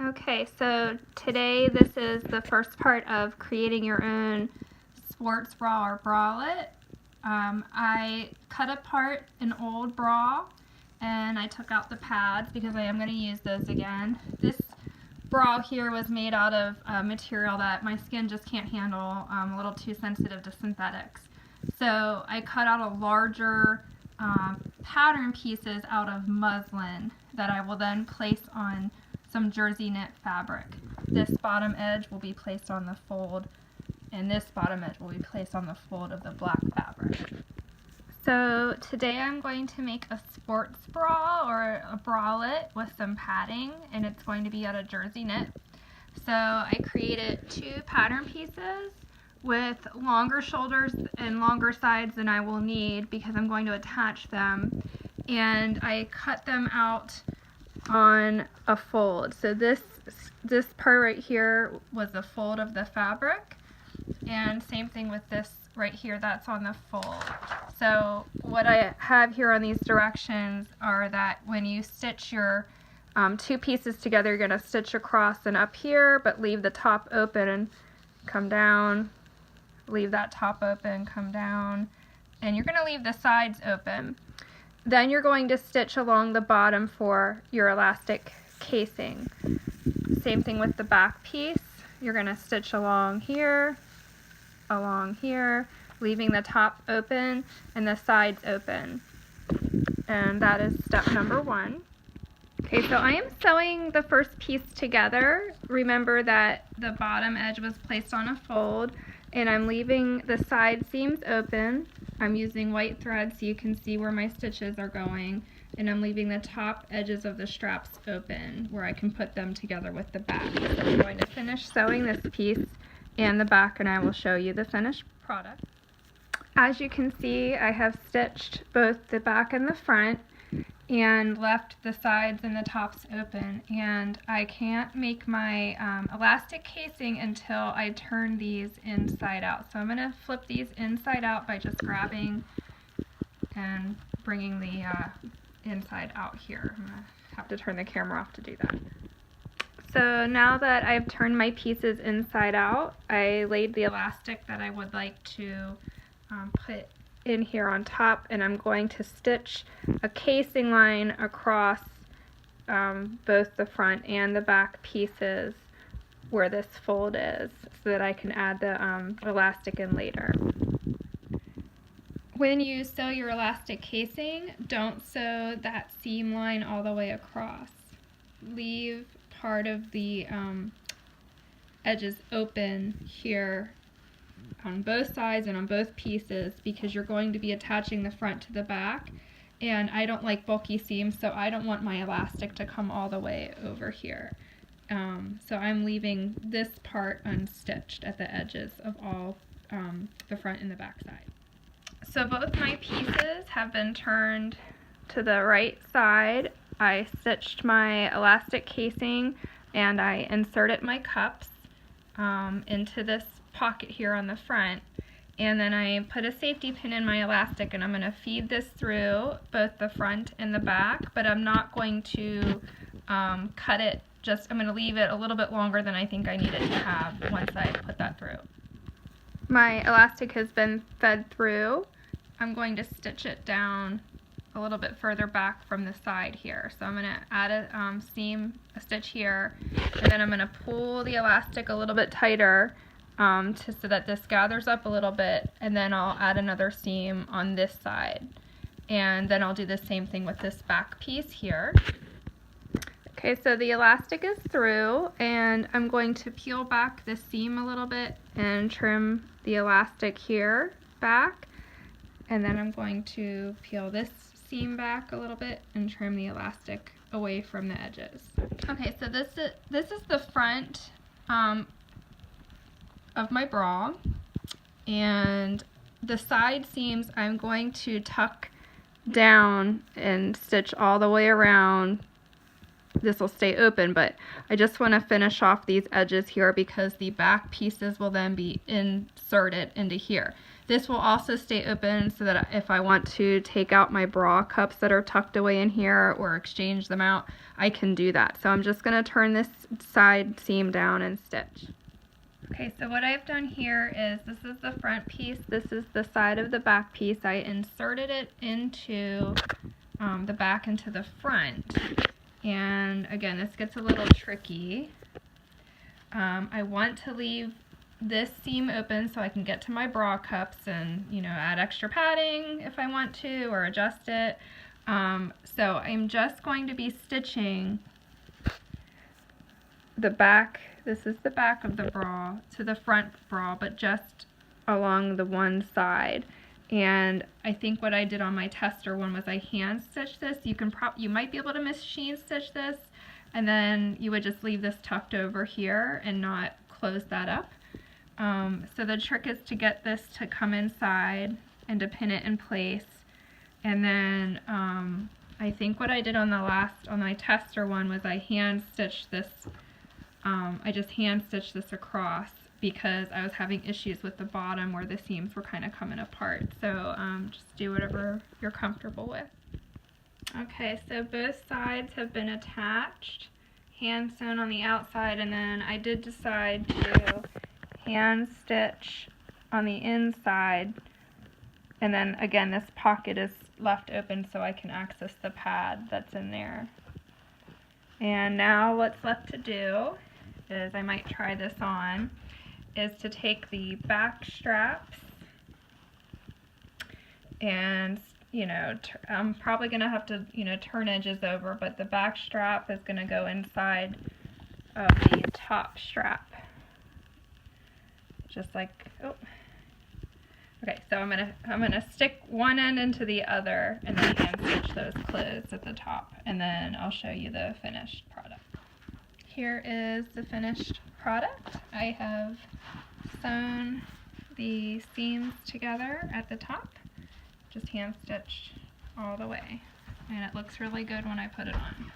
Okay, so today this is the first part of creating your own sports bra or bralette. I cut apart an old bra and I took out the pads because I am going to use those again. This bra here was made out of material that my skin just can't handle, a little too sensitive to synthetics. So I cut out a larger pattern pieces out of muslin that I will then place on some jersey knit fabric. This bottom edge will be placed on the fold, and this bottom edge will be placed on the fold of the black fabric. So today I'm going to make a sports bra or a bralette with some padding, and it's going to be out of jersey knit. So I created 2 pattern pieces with longer shoulders and longer sides than I will need because I'm going to attach them, and I cut them out on a fold. So this part right here was the fold of the fabric, and same thing with this right here, that's on the fold. So what I have here on these directions are that when you stitch your 2 pieces together, you're going to stitch across and up here, but leave the top open and come down, leave that top open, come down, and you're going to leave the sides open. Then you're going to stitch along the bottom for your elastic casing. Same thing with the back piece. You're going to stitch along here, leaving the top open and the sides open. And that is step number 1. Okay, so I am sewing the first piece together. Remember that the bottom edge was placed on a fold, and I'm leaving the side seams open. I'm using white thread so you can see where my stitches are going, and I'm leaving the top edges of the straps open where I can put them together with the back. So I'm going to finish sewing this piece and the back, and I will show you the finished product. As you can see, I have stitched both the back and the front and left the sides and the tops open, and I can't make my elastic casing until I turn these inside out. So I'm going to flip these inside out by just grabbing and bringing the inside out here. I'm going to have to turn the camera off to do that. So now that I've turned my pieces inside out, I laid the elastic that I would like to put in here on top, and I'm going to stitch a casing line across both the front and the back pieces where this fold is so that I can add the elastic in later. When you sew your elastic casing, don't sew that seam line all the way across. Leave part of the edges open here on both sides and on both pieces because you're going to be attaching the front to the back, and I don't like bulky seams, so I don't want my elastic to come all the way over here. So I'm leaving this part unstitched at the edges of all the front and the back side. So both my pieces have been turned to the right side. I stitched my elastic casing and I inserted my cups into this pocket here on the front, and then I put a safety pin in my elastic, and I'm going to feed this through both the front and the back, but I'm not going to cut it, I'm going to leave it a little bit longer than I think I need it to have once I put that through. My elastic has been fed through. I'm going to stitch it down a little bit further back from the side here. So I'm going to add a stitch here, and then I'm going to pull the elastic a little bit tighter so that this gathers up a little bit, and then I'll add another seam on this side, and then I'll do the same thing with this back piece here. Okay, so the elastic is through, and I'm going to peel back the seam a little bit and trim the elastic here back, and then I'm going to peel this seam back a little bit and trim the elastic away from the edges. Okay, so this is the front of my bra, and the side seams I'm going to tuck down and stitch all the way around this will stay open, but I just want to finish off these edges here because the back pieces will then be inserted into here. This will also stay open so that if I want to take out my bra cups that are tucked away in here or exchange them out, I can do that. So I'm just going to turn this side seam down and stitch. Okay, so what I've done here is this is the front piece, this is the side of the back piece. I inserted it into the back into the front. And again, this gets a little tricky. I want to leave this seam open so I can get to my bra cups and, you know, add extra padding if I want to or adjust it. So I'm just going to be stitching the back. This is the back of the bra to the front bra, but just along the one side. And I think what I did on my tester one was I hand stitched this. You might be able to machine stitch this, and then you would just leave this tucked over here and not close that up. So the trick is to get this to come inside and to pin it in place. And then I think what I did on my tester one was I hand stitched this. I just hand stitched this across because I was having issues with the bottom where the seams were kind of coming apart. So just do whatever you're comfortable with. Okay, so both sides have been attached, hand sewn on the outside, and then I did decide to hand stitch on the inside, and then again this pocket is left open so I can access the pad that's in there. And now what's left to do is, I might try this on, is to take the back straps and, you know, I'm probably going to have to, you know, turn edges over, but the back strap is going to go inside of the top strap. Just like, oh. Okay, so I'm gonna stick one end into the other and then hand stitch those closed at the top, and then I'll show you the finished product. Here is the finished product. I have sewn the seams together at the top, just hand stitched all the way, and it looks really good when I put it on.